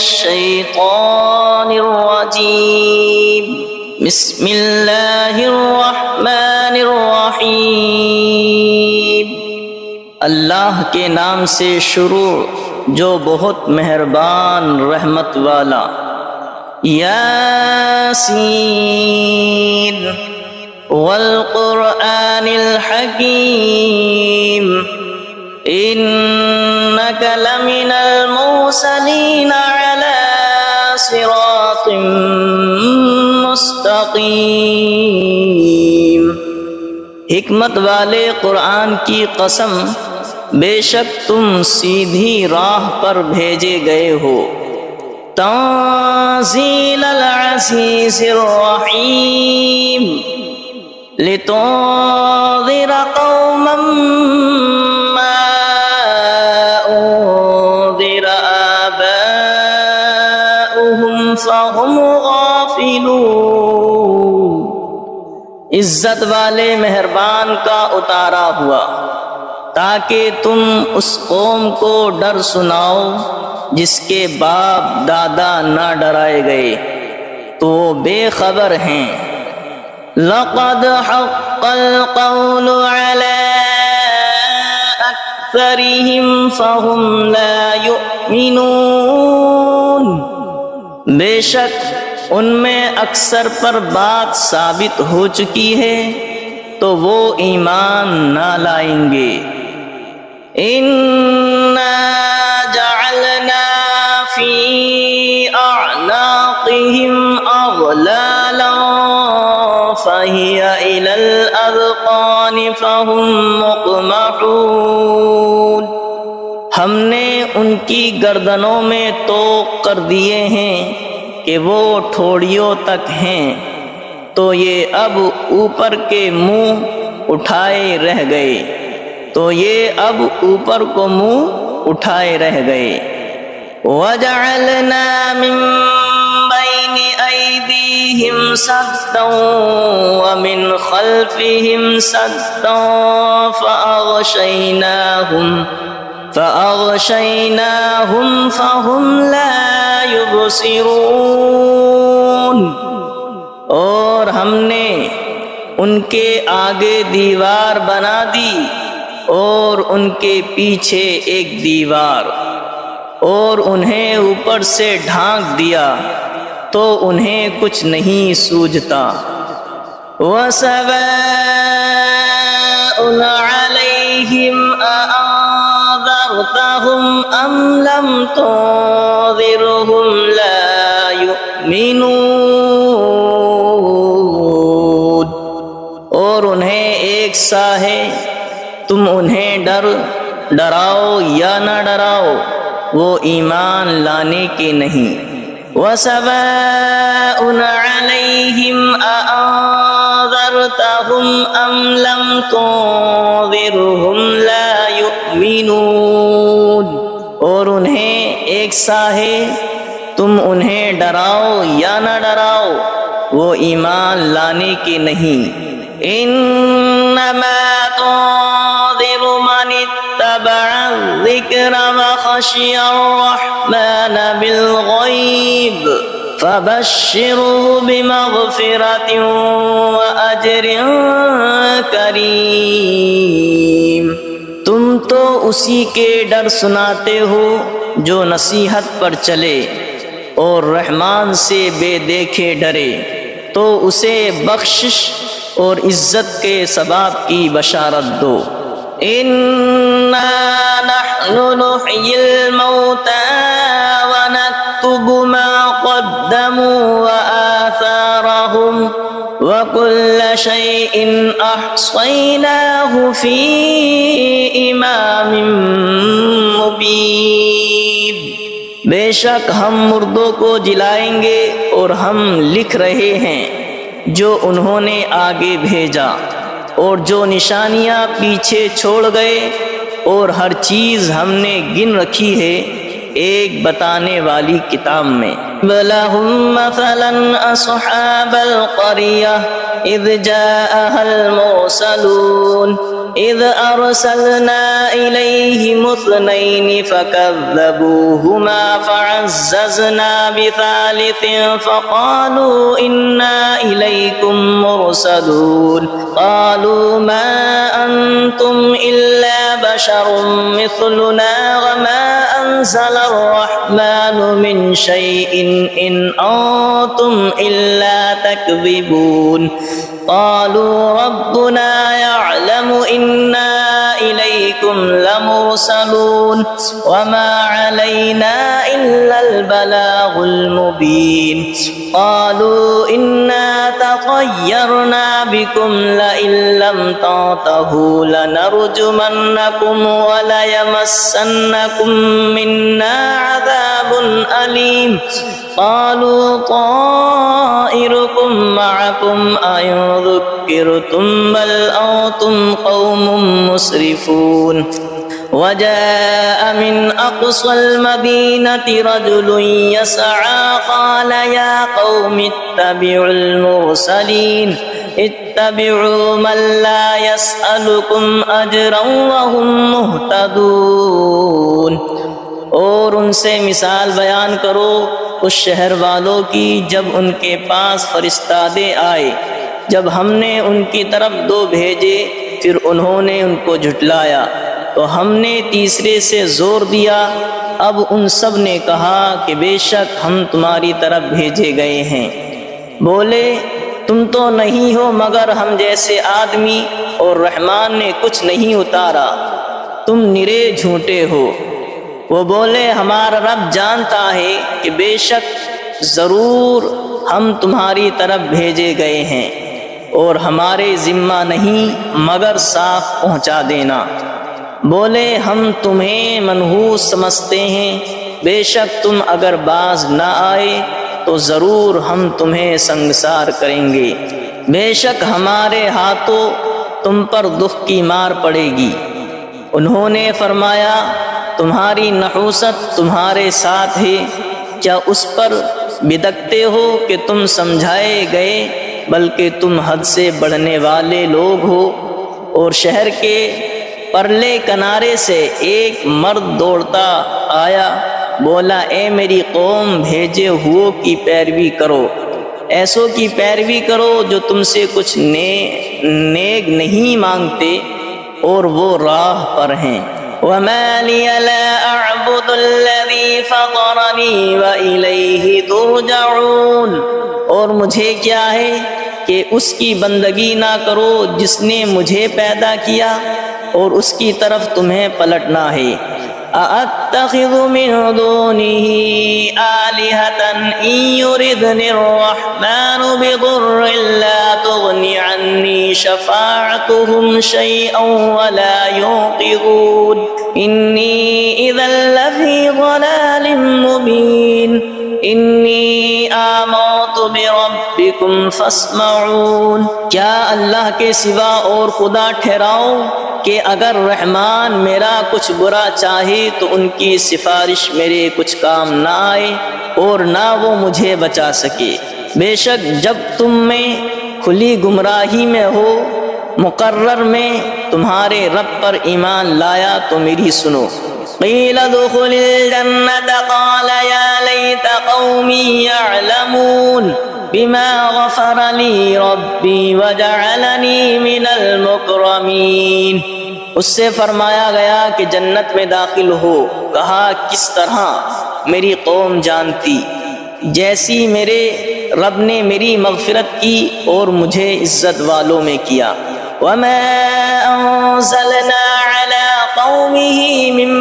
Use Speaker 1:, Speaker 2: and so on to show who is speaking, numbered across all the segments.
Speaker 1: الشیطان الرجیم بسم اللہ الرحمن الرحیم اللہ کے نام سے شروع جو بہت مہربان رحمت والا۔ یاسین والقرآن الحکیم انک لمن المرسلین علی صراط مستقیم۔ حکمت والے قرآن کی قسم، بے شک تم سیدھی راہ پر بھیجے گئے ہو۔ تنزیل العزیز الرحیم لتنذر قوما ما انذر آباؤهم فهم غافلون۔ عزت والے مہربان کا اتارا ہوا تاکہ تم اس قوم کو ڈر سناؤ جس کے باپ دادا نہ ڈرائے گئے تو وہ بے خبر ہیں۔ لقد حق القول على اکثرهم فهم لا يؤمنون۔ بے شک ان میں اکثر پر بات ثابت ہو چکی ہے تو وہ ایمان نہ لائیں گے۔ اِنَّا جَعَلْنَا فِي أَعْنَاقِهِمْ أَغْلَالًا فَهِيَ إِلَى الْأَذْقَانِ فَهُمْ مُقْمَحُونَ۔ ہم نے ان کی گردنوں میں طوق کر دیے ہیں کہ وہ ٹھوڑیوں تک ہیں، تو یہ اب اوپر کے منہ اٹھائے رہ گئے، تو یہ اب اوپر کو منہ اٹھائے رہ گئے۔ وَجَعَلْنَا مِن بَيْنِ أَيْدِيهِمْ سَدًّا وَمِنْ خَلْفِهِمْ سَدًّا فَأَغْشَيْنَاهُمْ فَهُمْ لَا يُبْصِرُونَ۔ اور ہم نے ان کے آگے دیوار بنا دی اور ان کے پیچھے ایک دیوار، اور انہیں اوپر سے ڈھانک دیا تو انہیں کچھ نہیں سوجھتا۔ وَسَوَاءٌ عَلَيْهِمْ أَأَنذَرْتَهُمْ أَمْ لَمْ تُنذِرْهُمْ لَا يُؤْمِنُونَ۔ اور انہیں ایک سا ہے، تم انہیں ڈراؤ یا نہ ڈراؤ، وہ ایمان لانے کے نہیں۔ وَسَوَاءٌ عَلَيْهِمْ أَأَنذَرْتَهُمْ أَمْ لَمْ تُنذِرْهُمْ لَا يُؤْمِنُونَ۔ اور انہیں ایک سا ہے، تم انہیں ڈراؤ یا نہ ڈراؤ، وہ ایمان لانے کے نہیں۔ انما تنذر من اتبع الذکر وخشی الرحمن بالغیب فبشره بمغفرة وأجر کریم۔ تم تو اسی کے ڈر سناتے ہو جو نصیحت پر چلے اور رحمان سے بے دیکھے ڈرے، تو اسے بخشش اور عزت کے ثواب کی بشارت دو۔ اِنَّا نَحْنُ نُحْيِي الْمَوْتَى وَنَكْتُبُ مَا قَدَّمُوا وَآثَارَهُمْ وَكُلَّ شَيْءٍ أَحْصَيْنَاهُ فِي إِمَامٍ مُبِينٍ۔ بے شک ہم مردوں کو جلائیں گے اور ہم لکھ رہے ہیں جو انہوں نے آگے بھیجا اور جو نشانیاں پیچھے چھوڑ گئے، اور ہر چیز ہم نے گن رکھی ہے ایک بتانے والی کتاب میں۔ وَلَهُمْ مَثَلًا أَصْحَابَ الْقَرْيَةِ إِذْ جَاءَهَا الْمُرْسَلُونَ إذ أرسلنا إليهم اثنين فكذبوهما فعززنا بثالث فقالوا إنا إليكم مرسلون قالوا ما أنتم إلا بشر مثلنا وما أنزل الرحمن من شيء إن أنتم إلا تكذبون قالوا ربنا يعلم إنا إليكم لمرسلون وما علينا إلا البلاغ المبين قالوا إنا تطيرنا بكم لئن لم تنتهوا لنرجمنكم وليمسنكم منا عذاب أليم قالوا طائركم معكم أئن ذكرتم بل أنتم قوم مسرفون وجاء من أقصى المدينة رجل يسعى قال يا قوم اتبعوا المرسلين اتبعوا من لا يسألكم أجرا وهم مهتدون اور ان سے مثال بیان کرو اس شہر والوں کی جب ان کے پاس فرستادے آئے، جب ہم نے ان کی طرف دو بھیجے پھر انہوں نے ان کو جھٹلایا تو ہم نے تیسرے سے زور دیا۔ اب ان سب نے کہا کہ بے شک ہم تمہاری طرف بھیجے گئے ہیں۔ بولے تم تو نہیں ہو مگر ہم جیسے آدمی اور رحمان نے کچھ نہیں اتارا، تم نرے جھوٹے ہو۔ وہ بولے ہمارا رب جانتا ہے کہ بے شک ضرور ہم تمہاری طرف بھیجے گئے ہیں اور ہمارے ذمہ نہیں مگر صاف پہنچا دینا۔ بولے ہم تمہیں منحوس سمجھتے ہیں، بے شک تم اگر باز نہ آئے تو ضرور ہم تمہیں سنگسار کریں گے، بے شک ہمارے ہاتھوں تم پر دکھ کی مار پڑے گی۔ انہوں نے فرمایا تمہاری نحوست تمہارے ساتھ ہے، کیا اس پر بدکتے ہو کہ تم سمجھائے گئے، بلکہ تم حد سے بڑھنے والے لوگ ہو۔ اور شہر کے پرلے کنارے سے ایک مرد دوڑتا آیا، بولا اے میری قوم بھیجے ہوئوں کی پیروی کرو، ایسوں کی پیروی کرو جو تم سے کچھ نیک نہیں مانگتے اور وہ راہ پر ہیں۔ وَمَا لِيَ لَا أَعْبُدُ الَّذِي فَطَرَنِي وَإِلَيْهِ تُرْجَعُونَ، اور مجھے کیا ہے کہ اس کی بندگی نہ کرو جس نے مجھے پیدا کیا اور اس کی طرف تمہیں پلٹنا ہے۔ أَأَتَّخِذُ مِن دُونِهِ آلِهَةً إِن يُرِدْنِ الرَّحْمَنُ بِضُرٍّ لَّا تُغْنِ عَنِّي شَفَاعَتُهُمْ شَيْئًا وَلَا يُنقِذُونِ إِنِّي إِذًا لَّفِي ضَلَالٍ مُّبِينٍ إِنِّي آمَنتُ بِرَبِّكُمْ فَاسْمَعُونِ، کیا اللہ کے سوا اور خدا ٹھہراؤ کہ اگر رحمان میرا کچھ برا چاہے تو ان کی سفارش میرے کچھ کام نہ آئے اور نہ وہ مجھے بچا سکے۔ بے شک جب تم میں کھلی گمراہی میں ہو مقرر میں تمہارے رب پر ایمان لایا تو میری سنو۔ قیل ادخل الجنة قال یا لیت قومی یعلمون بما غفر لی ربی وجعلنی من المکرمین، اس سے فرمایا گیا کہ جنت میں داخل ہو، کہا کس طرح میری قوم جانتی، جیسی میرے رب نے میری مغفرت کی اور مجھے عزت والوں میں کیا۔ وما انزلنا على قومه من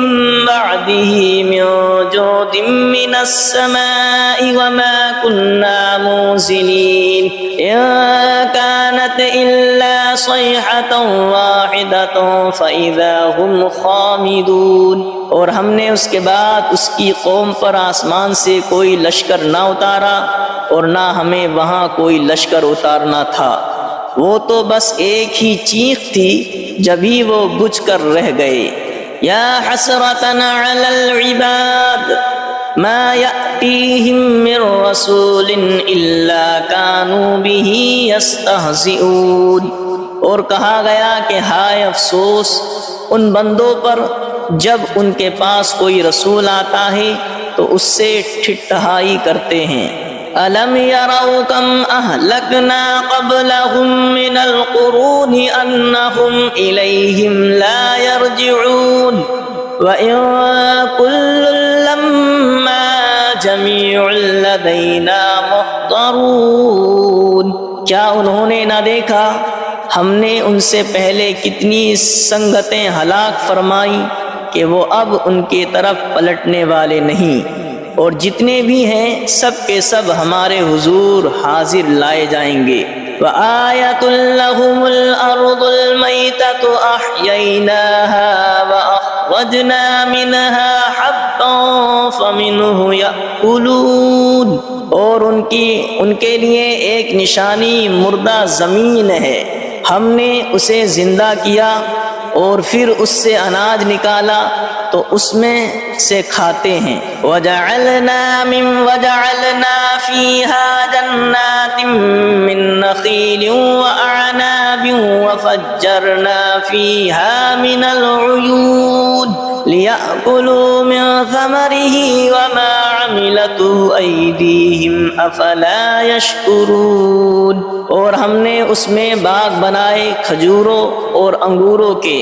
Speaker 1: بعده من جود من السماء وما كنا منزلين إن كانت إلا صيحة واحدة فإذا هم خامدون، اور ہم نے اس کے بعد اس کی قوم پر آسمان سے کوئی لشکر نہ اتارا اور نہ ہمیں وہاں کوئی لشکر اتارنا تھا، وہ تو بس ایک ہی چیخ تھی جبھی وہ بجھ کر رہ گئے۔ یا حسرتنا علی العباد ما یأتیہم من رسول الا کانوا به یستہزئون، اور کہا گیا کہ ہائے افسوس ان بندوں پر جب ان کے پاس کوئی رسول آتا ہے تو اس سے ٹھٹھائی کرتے ہیں۔ أَلَمْ يَرَوْا كَمْ أَهْلَكْنَا قَبْلَهُمْ مِنَ الْقُرُونِ أَنَّهُمْ إِلَيْهِمْ لَا يَرْجِعُونَ وَإِن كُلٌّ لَّمَّا جَمِيعٌ لَّدَيْنَا مُحْضَرُونَ۔ کیا انہوں نے نہ دیکھا ہم نے ان سے پہلے کتنی سنگتیں ہلاک فرمائی کہ وہ اب ان کی طرف پلٹنے والے نہیں، اور جتنے بھی ہیں سب کے سب ہمارے حضور حاضر لائے جائیں گے۔ وَآيَةٌ لَّهُمُ الْأَرْضُ الْمَيْتَةُ أَحْيَيْنَاهَا وَأَخْرَجْنَا مِنْهَا حَبًّا فَمِنْهُ يَأْكُلُونَ۔ اور ان کے لیے ایک نشانی مردہ زمین ہے، ہم نے اسے زندہ کیا اور پھر اس سے اناج نکالا تو اس میں سے کھاتے ہیں۔ وَجَعَلْنَا فِيهَا جَنَّاتٍ مِّن نَّخِيلٍ وَأَعْنَابٍ وَفَجَّرْنَا فِيهَا مِنَ الْعُيُونِ لِيَأْكُلُوا مِن ثَمَرِهِ وَمَا عَمِلَتْهُ أَيْدِيهِمْ أَفَلَا يَشْكُرُونَ۔ اور ہم نے اس میں باغ بنائے کھجوروں اور انگوروں کے،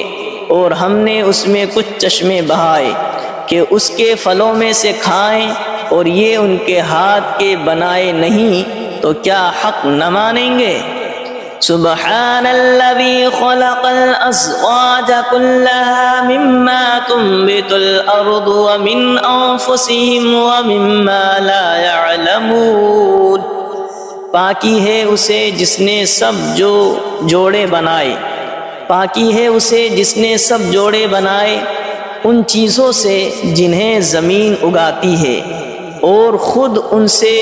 Speaker 1: اور ہم نے اس میں کچھ چشمے بہائے کہ اس کے پھلوں میں سے کھائیں، اور یہ ان کے ہاتھ کے بنائے نہیں تو کیا حق نہ مانیں گے؟ سبحان الذي خلق الأزواج كلها مما تنبت الأرض ومن أنفسهم ومما لا يعلمون۔ پاکی ہے اسے جس نے سب جوڑے بنائے، پاکی ہے اسے جس نے سب جوڑے بنائے ان چیزوں سے جنہیں زمین اگاتی ہے، اور خود ان سے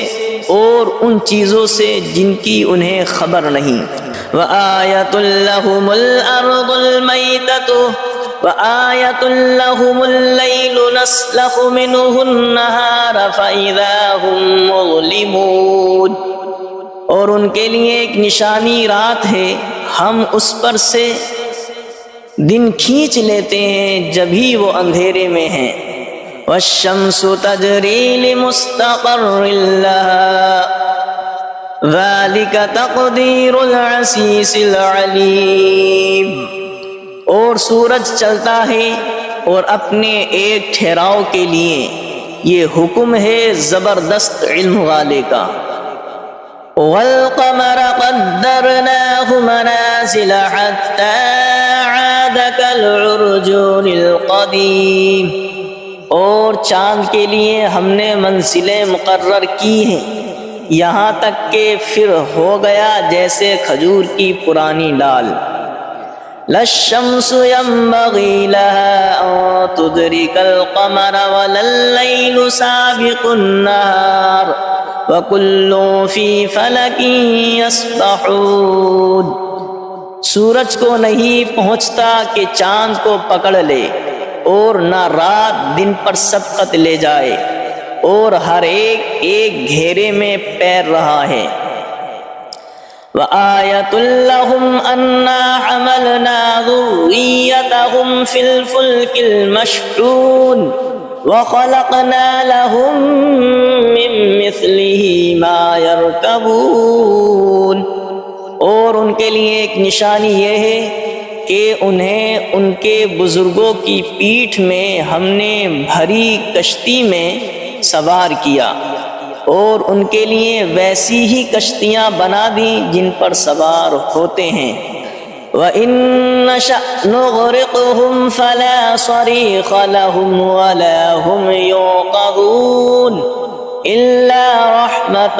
Speaker 1: اور ان چیزوں سے جن کی انہیں خبر نہیں۔ وَآيَةٌ لَّهُمُ الْأَرْضُ الْمَيْتَةُ وَآيَةٌ لَّهُمُ اللَّيْلُ نَسْلَخُ مِنْهُ النَّهَارَ فَإِذَا هُمْ مُظْلِمُونَ۔ اور ان کے لیے ایک نشانی رات ہے، ہم اس پر سے دن کھینچ لیتے ہیں جبھی وہ اندھیرے میں ہیں۔ وَالشَّمْسُ تَجْرِي لِمُسْتَقَرٍّ لَّهَا ذَلِكَ تَقْدِيرُ الْعَزِيزِ الْعَلِيمِ۔ اور سورج چلتا ہے اور اپنے ایک ٹھہراؤ کے لیے، یہ حکم ہے زبردست علم والے کا۔ وَالْقَمَرَ قَدَّرْنَاهُ مَنَازِلَ حَتَّى عَادَ كَالْعُرْجُونِ الْقَدِيمِ۔ اور چاند کے لیے ہم نے منزلیں مقرر کی ہیں یہاں تک کہ پھر ہو گیا جیسے کھجور کی پرانی ڈال۔ لَا الشَّمْسُ يَنبَغِي لَهَا أَن تُدْرِكَ الْقَمَرَ وَلَا اللَّيْلُ سَابِقُ النَّهَارِ وَكُلٌّ فِي فَلَكٍ يَسْبَحُونَ۔ سورج کو نہیں پہنچتا کہ چاند کو پکڑ لے، اور نہ رات دن پر سبقت لے جائے، اور ہر ایک گھیرے میں پیر رہا ہے۔ وَآيَةٌ لَّهُمْ أَنَّا حَمَلْنَا ذُرِّيَّتَهُمْ فِي الْفُلْكِ الْمَشْحُونِ وَخَلَقْنَا لَهُم مِّن مِّثْلِهِ مَا يَرْكَبُونَ۔ اور ان کے لیے ایک نشانی یہ ہے کہ انہیں ان کے بزرگوں کی پیٹھ میں ہم نے بھری کشتی میں سوار کیا، اور ان کے لیے ویسی ہی کشتیاں بنا دیں جن پر سوار ہوتے ہیں۔ وَإِن نَّشَأْ نُغْرِقْهُمْ فَلَا صَرِيخَ لَهُمْ وَلَا هُمْ يُنقَذُونَ إِلَّا رَحْمَةً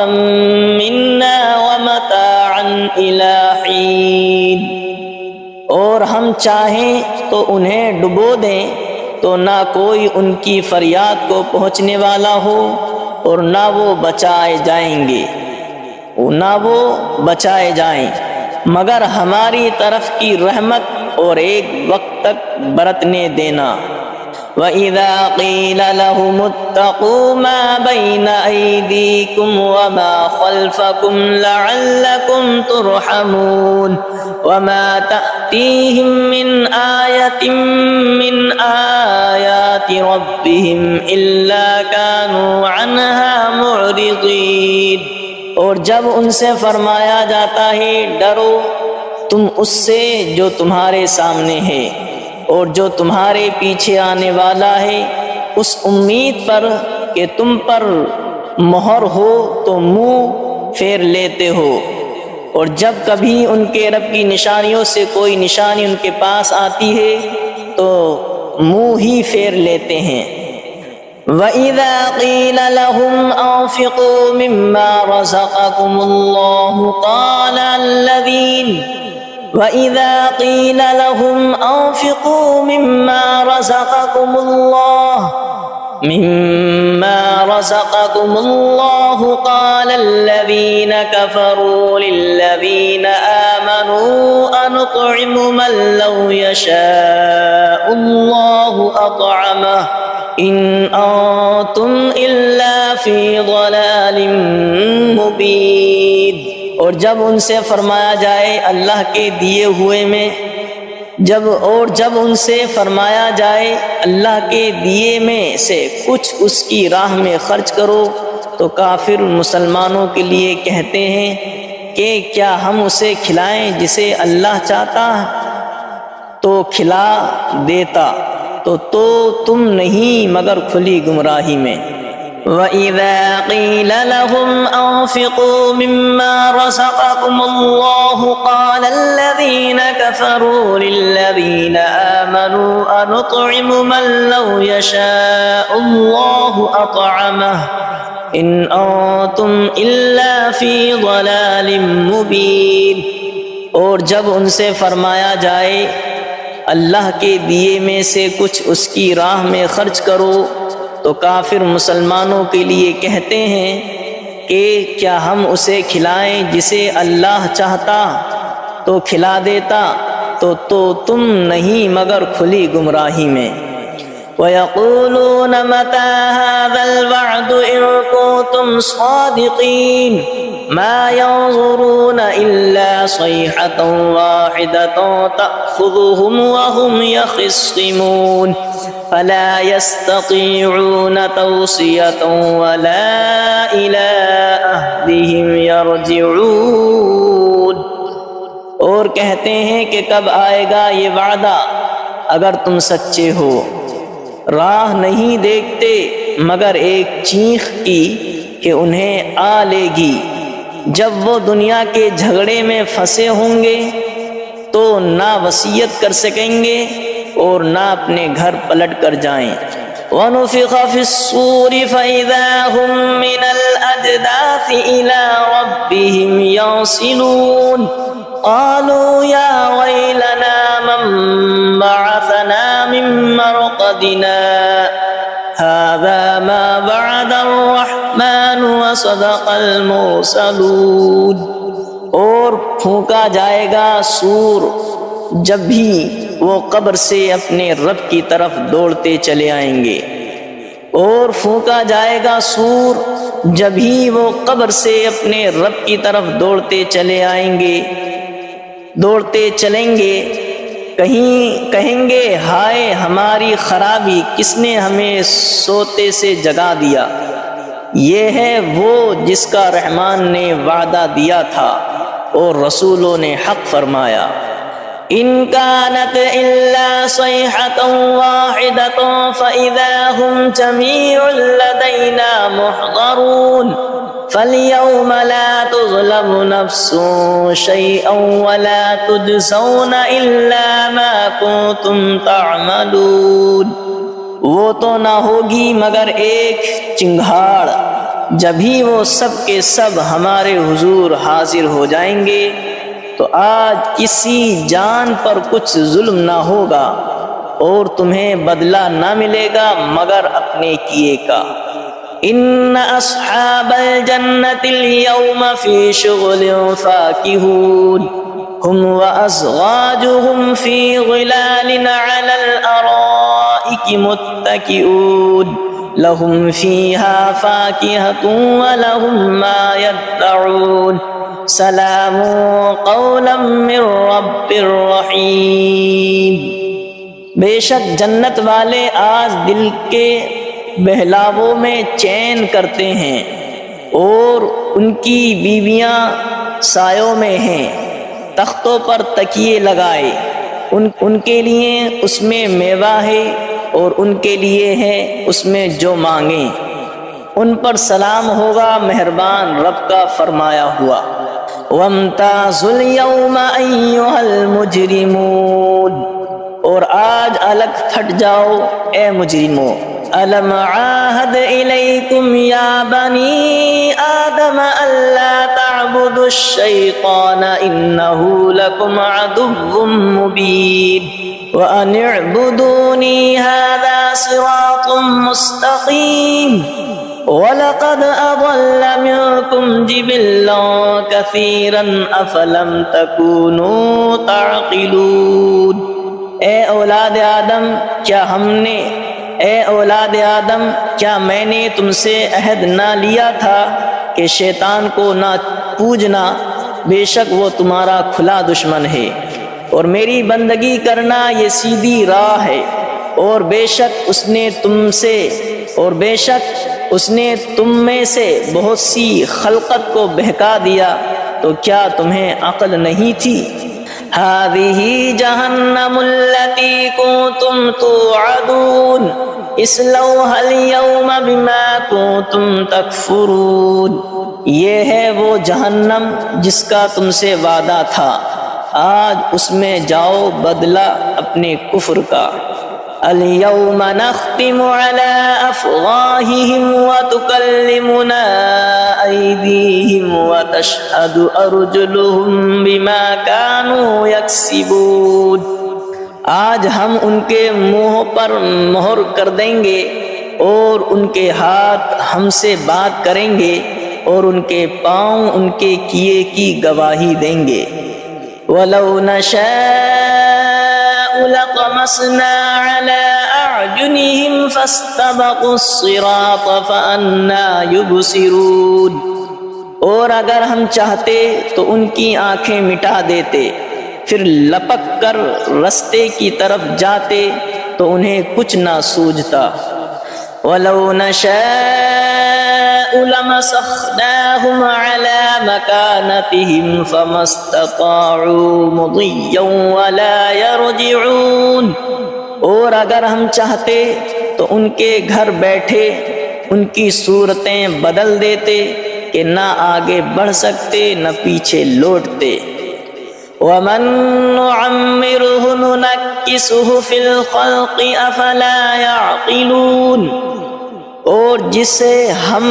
Speaker 1: مِّنَّا وَمَتَاعًا إِلَىٰ حِينٍ۔ اور ہم چاہیں تو انہیں ڈبو دیں تو نہ کوئی ان کی فریاد کو پہنچنے والا ہو، اور نہ وہ بچائے جائیں مگر ہماری طرف کی رحمت اور ایک وقت تک برتنے دینا۔ وَإِذَا قِيلَ لَهُمُ اتَّقُوا مَا بَيْنَ أَيْدِيكُمْ وَمَا خَلْفَكُمْ لَعَلَّكُمْ تُرْحَمُونَ وَمَا تَأْتِيهِمْ مِنْ آيَةٍ مِنْ آيَاتِ رَبِّهِمْ إِلَّا كَانُوا عَنْهَا مُعْرِضِينَ۔ اور جب ان سے فرمایا جاتا ہے ڈرو تم اس سے جو تمہارے سامنے ہے اور جو تمہارے پیچھے آنے والا ہے، اس امید پر کہ تم پر مہر ہو تو منہ پھیر لیتے ہو، اور جب کبھی ان کے رب کی نشانیوں سے کوئی نشانی ان کے پاس آتی ہے تو منہ ہی پھیر لیتے ہیں۔ وَإِذَا قِيلَ لَهُمْ أَنفِقُوا مِمَّا رَزَقَكُمُ اللَّهُ وَإِذَا قِيلَ لَهُمْ أَنفِقُوا مِمَّا رَزَقَكُمُ اللَّهُ قَالَ الَّذِينَ كَفَرُوا لِلَّذِينَ آمَنُوا أَنُطْعِمُ مَن لَّوْ يَشَاءُ اللَّهُ أَطْعَمَهُ إِنْ أَنْتُمْ إِلَّا فِي ضَلَالٍ مُبِينٍ۔ اور جب ان سے فرمایا جائے اللہ کے دیے ہوئے میں جب ان سے فرمایا جائے اللہ کے دیے میں سے کچھ اس کی راہ میں خرچ کرو تو کافر مسلمانوں کے لیے کہتے ہیں کہ کیا ہم اسے کھلائیں جسے اللہ چاہتا تو کھلا دیتا، تو تم نہیں مگر کھلی گمراہی میں۔ وَإِذَا قِيلَ لَهُمْ أَنفِقُوا مِمَّا رَزَقَكُمُ اللَّهُ قَالَ الَّذِينَ كَفَرُوا لِلَّذِينَ آمَنُوا أَنُطْعِمُ مَن لَّوْ يَشَاءُ اللَّهُ أَطْعَمَهُ إِنْ أَنْتُمْ إِلَّا فِي ضَلَالٍ مُبِينٍ۔ اور جب ان سے فرمایا جائے اللہ کے دیے میں سے کچھ اس کی راہ میں خرچ کرو تو کافر مسلمانوں کے لیے کہتے ہیں کہ کیا ہم اسے کھلائیں جسے اللہ چاہتا تو کھلا دیتا، تو تم نہیں مگر کھلی گمراہی میں۔ وَيَقُولُونَ مَتَى هَذَا الْوَعْدُ إِن كُنتُمْ صَادِقِينَ مَا يَنظُرُونَ إِلَّا صَيْحَةً وَاحِدَةً تَأْخُذُهُمْ وَهُمْ يَخِصِّمُونَ فَلَا يَسْتَطِيعُونَ تَوْصِيَةً وَلَا إِلَىٰ أَهْلِهِمْ يَرْجِعُونَ۔ اور کہتے ہیں کہ کب آئے گا یہ وعدہ اگر تم سچے ہو، راہ نہیں دیکھتے مگر ایک چیخ کی کہ انہیں آ لے گی، جب وہ دنیا کے جھگڑے میں پھنسے ہوں گے تو نہ وصیت کر سکیں گے اور نہ اپنے گھر پلٹ کر جائیں۔ وَنُفِخَ فِي الصُّورِ فَإِذَا هُم مِّنَ الْأَجْدَاثِ إِلَىٰ رَبِّهِمْ يَنسِلُونَ قَالُوا يَا وَيْلَنَا مَن بَعَثَنَا مِن مَّرْقَدِنَا هَٰذَا مَا وَعَدَ الرَّحْمَٰنُ وَصَدَقَ الْمُرْسَلُونَ۔ اور پھونکا جائے گا سور جب بھی وہ قبر سے اپنے رب کی طرف دوڑتے چلے آئیں گے، اور پھونکا جائے گا سور جب ہی وہ قبر سے اپنے رب کی طرف دوڑتے چلیں گے، کہیں گے ہائے ہماری خرابی، کس نے ہمیں سوتے سے جگا دیا۔ یہ ہے وہ جس کا رحمان نے وعدہ دیا تھا اور رسولوں نے حق فرمایا۔ إِن كَانَتْ إِلَّا صَيْحَةً وَاحِدَةً فَإِذَا هُمْ جَمِيعٌ لَّدَيْنَا مُحْضَرُونَ فَالْيَوْمَ لَا تُظْلَمُ نَفْسٌ شَيْئًا وَلَا تُجْزَوْنَ إِلَّا مَا كُنتُمْ تَعْمَلُونَ۔ وہ تو نہ ہوگی مگر ایک چنگھاڑ، جبھی وہ سب کے سب ہمارے حضور حاضر ہو جائیں گے تو آج کسی جان پر کچھ ظلم نہ ہوگا اور تمہیں بدلہ نہ ملے گا مگر اپنے کیے کا۔ ان اصحاب الجنة اليوم في شغل فاكهون هم وازواجهم في ظلال على الارائك الارائك متكئون لهم فيها فاكهة ولهم ما يدعون سلام قولا من رب رحیم۔ بے شک جنت والے آج دل کے بہلاووں میں چین کرتے ہیں، اور ان کی بیویاں سایوں میں ہیں، تختوں پر تکیے لگائے، ان کے لیے اس میں میوہ ہے اور ان کے لیے ہے اس میں جو مانگیں، ان پر سلام ہوگا مہربان رب کا فرمایا ہوا۔ وَامْتَازُوا الْيَوْمَ أَيُّهَا الْمُجْرِمُونَ، اور آج الگ پھٹ جاؤ اے مجرموں۔ أَلَمْ عَاهَدْ إِلَيْكُمْ يَا بَنِي آدَمَ أَلَّا تَعْبُدُوا الشَّيْطَانَ إِنَّهُ لَكُمْ عَدُوٌّ مُّبِينٌ وَأَنِ اعْبُدُونِي هَذَا صِرَاطٌ مُّسْتَقِيمٌ وَلَقَدْ أَضَلَّ مِنكُمْ جِبِلًّا كَثِيرًا أَفَلَمْ تَكُونُوا تَعْقِلُونَ۔ اے اولاد آدم کیا میں نے تم سے عہد نہ لیا تھا کہ شیطان کو نہ پوجنا، بے شک وہ تمہارا کھلا دشمن ہے، اور میری بندگی کرنا یہ سیدھی راہ ہے، اور بے شک اس نے تم میں سے بہت سی خلقت کو بہکا دیا، تو کیا تمہیں عقل نہیں تھی؟ هذه جہنم التي كنتم توعدون اصلوها اليوم بما كنتم تکفرون، یہ ہے وہ جہنم جس کا تم سے وعدہ تھا، آج اس میں جاؤ بدلہ اپنے کفر کا۔ اليوم نختم على أفواههم وتكلمنا أيديهم وتشهد أرجلهم بما كانوا يكسبون، آج ہم ان کے منہ پر مہر کر دیں گے، اور ان کے ہاتھ ہم سے بات کریں گے، اور ان کے پاؤں ان کے کیے کی گواہی دیں گے۔ وَلَوْ نَشَاءُ لَطَمَسْنَا عَلَىٰ أَعْيُنِهِمْ فَاسْتَبَقُوا الصِّرَاطَ فَأَنَّىٰ يُبْصِرُونَ، اور اگر ہم چاہتے تو ان کی آنکھیں مٹا دیتے، پھر لپک کر رستے کی طرف جاتے تو انہیں کچھ نہ سوجھتا۔ وَلَوْ نَشَاءُ لَمَسَخْنَاهُمْ عَلَىٰ مَكَانَتِهِمْ فَمَا اسْتَطَاعُوا مُضِيًّا وَلَا يَرْجِعُونَ، اور اگر ہم چاہتے تو ان کے گھر بیٹھے ان کی صورتیں بدل دیتے کہ نہ آگے بڑھ سکتے نہ پیچھے لوٹتے۔ وَمَن نُّعَمِّرْهُ نُنَكِّسْهُ فِي الْخَلْقِ أَفَلَا يَعْقِلُونَ، اور جسے ہم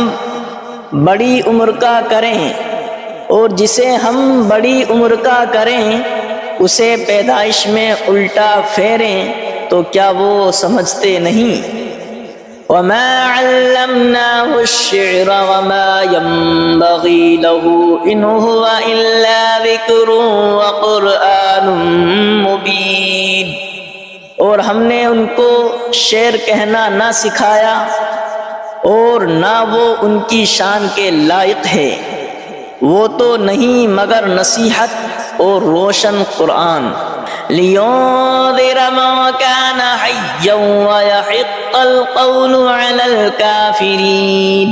Speaker 1: بڑی عمر کا کریں اسے پیدائش میں الٹا پھیریں تو کیا وہ سمجھتے نہیں؟ وَمَا عَلَّمْنَاهُ الشِّعْرَ وَمَا يَنبَغِي لَهُ إِنْ هُوَ إِلَّا ذِكْرٌ وَقُرْآنٌ مُبِينٌ، اور ہم نے ان کو شعر کہنا نہ سکھایا، اور نہ وہ ان کی شان کے لائق ہے، وہ تو نہیں مگر نصیحت اور روشن قرآن۔ لِيُنذِرَ مَن كَانَ حَيًّا وَيَحِقَّ الْقَوْلُ عَلَى الْكَافِرِينَ،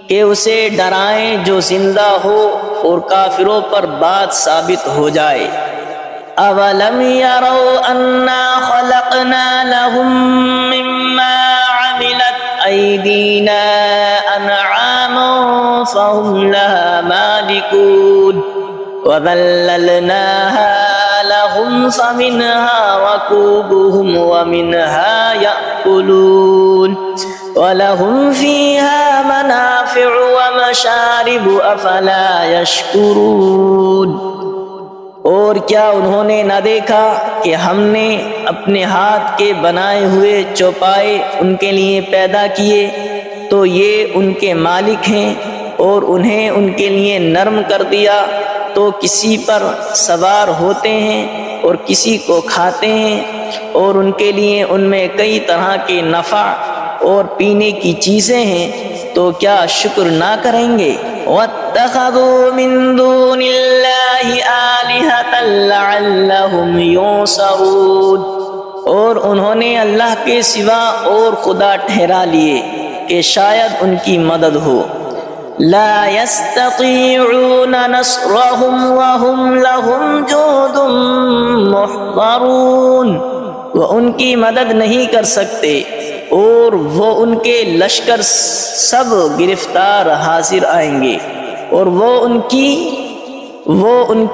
Speaker 1: کہ اسے ڈرائیں جو زندہ ہو اور کافروں پر بات ثابت ہو جائے۔ أَوَلَمْ يَرَوْا أَنَّا خَلَقْنَا لَهُم مِّمَّا عَمِلَتْ أَيْدِينَا أَنْعَامًا فَهُمْ لَهَا مَالِكُونَ وَذَلَّلْنَاهَا لَهُمْ فَمِنْهَا رَكُوبُهُمْ وَمِنْهَا يَأْكُلُونَ وَلَهُمْ فِيهَا مَنَافِعُ وَمَشَارِبُ أَفَلَا يَشْكُرُونَ، اور کیا انہوں نے نہ دیکھا کہ ہم نے اپنے ہاتھ کے بنائے ہوئے چوپائے ان کے لیے پیدا کیے، تو یہ ان کے مالک ہیں، اور انہیں ان کے لیے نرم کر دیا تو کسی پر سوار ہوتے ہیں اور کسی کو کھاتے ہیں، اور ان کے لیے ان میں کئی طرح کے نفع اور پینے کی چیزیں ہیں، تو کیا شکر نہ کریں گے؟ وَاتَّخَذُوا مِن دُونِ اللَّهِ آلِهَةً لَعَلَّهُمْ يُنصَرُونَ، اور انہوں نے اللہ کے سوا اور خدا ٹھہرا لیے کہ شاید ان کی مدد ہو۔ لا يستطيعون نصرهم وهم لهم جند محضرون، وہ ان کی مدد نہیں کر سکتے اور وہ ان کے لشکر سب گرفتار حاضر آئیں گے، اور وہ ان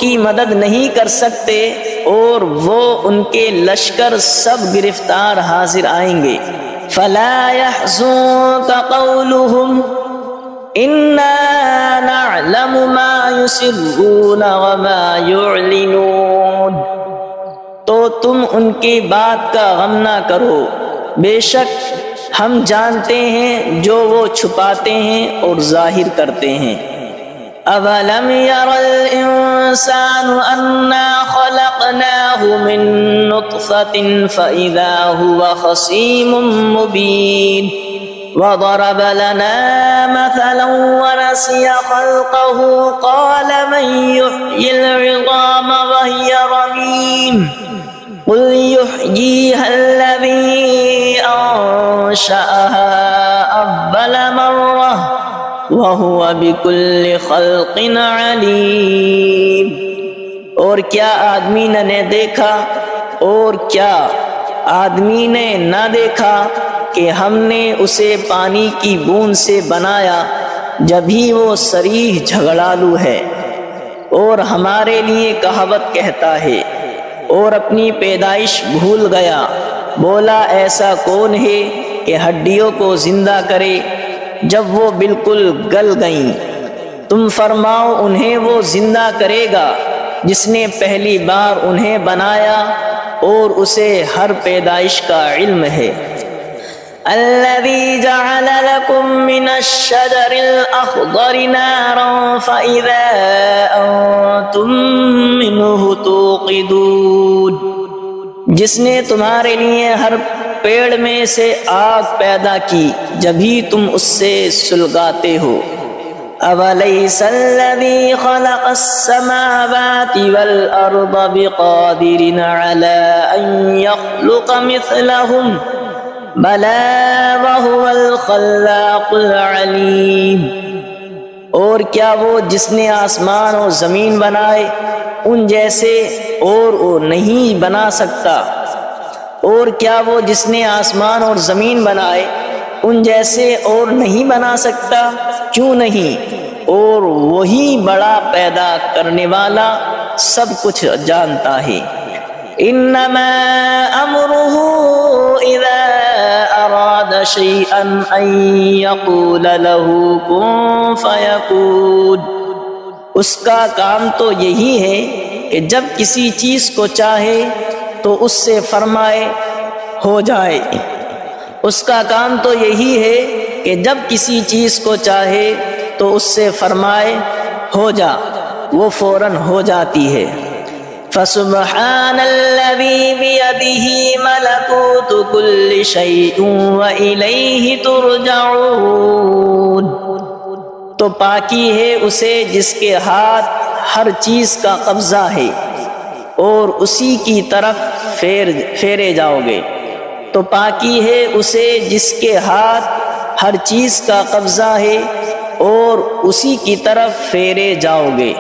Speaker 1: کی مدد نہیں کر سکتے اور وہ ان کے لشکر سب گرفتار حاضر آئیں گے۔ فلا يحزنك قولهم انا نعلم ما يسرون وما يعلنون، تو تم ان کی بات کا غم نہ کرو، بے شک ہم جانتے ہیں جو وہ چھپاتے ہیں اور ظاہر کرتے ہیں۔ اولم ير الانسان انا خلقناه من نطفة فاذا هو خصيم مبين، وضرب لنا مثلا ونسي خلقه قال من يحيي العظام وهي رميم قل يحييها الذي أنشأها أول مرة وهو بكل خلق عليم، اور کیا آدمی نے دیکھا اور کیا آدمی نے نہ دیکھا کہ ہم نے اسے پانی کی بوند سے بنایا جبھی وہ صریح جھگڑالو ہے، اور ہمارے لیے کہاوت کہتا ہے اور اپنی پیدائش بھول گیا، بولا ایسا کون ہے کہ ہڈیوں کو زندہ کرے جب وہ بالکل گل گئیں؟ تم فرماؤ انہیں وہ زندہ کرے گا جس نے پہلی بار انہیں بنایا اور اسے ہر پیدائش کا علم ہے۔ الذي جعل لكم من الشجر الأخضر نارا فإذا أنتم منه توقدون، جس نے تمہارے لیے ہر پیڑ میں سے آگ پیدا کی جبھی تم اس سے سلگاتے ہو۔ أَوَلَيْسَ الَّذِي خَلَقَ السَّمَاوَاتِ وَالْأَرْضَ بِقَادِرٍ عَلَىٰ أَن يَخْلُقَ مِثْلَهُمْ بَلَىٰ وَهُوَ الْخَلَّاقُ الْعَلِيمُ، اور کیا وہ جس نے آسمان اور زمین بنائے ان جیسے اور وہ نہیں بنا سکتا؟ اور کیا وہ جس نے آسمان اور زمین بنائے ان جیسے اور نہیں بنا سکتا؟ کیوں نہیں، اور وہی بڑا پیدا کرنے والا سب کچھ جانتا ہے۔ انما امره اذا اراد شيئا ان يقول له كن فيكون، اس کا کام تو یہی ہے کہ جب کسی چیز کو چاہے تو اس سے فرمائے ہو جائے۔ اس کا کام تو یہی ہے کہ جب کسی چیز کو چاہے تو اس سے فرمائے ہو جا، وہ فوراً ہو جاتی ہے۔ فسبحان الذي بيده ملكوت كل شيء وإليه ترجعون، تو پاکی ہے اسے جس کے ہاتھ ہر چیز کا قبضہ ہے اور اسی کی طرف پھیرے جاؤ گے۔ تو پاکی ہے اسے جس کے ہاتھ ہر چیز کا قبضہ ہے اور اسی کی طرف پھیرے جاؤ گے۔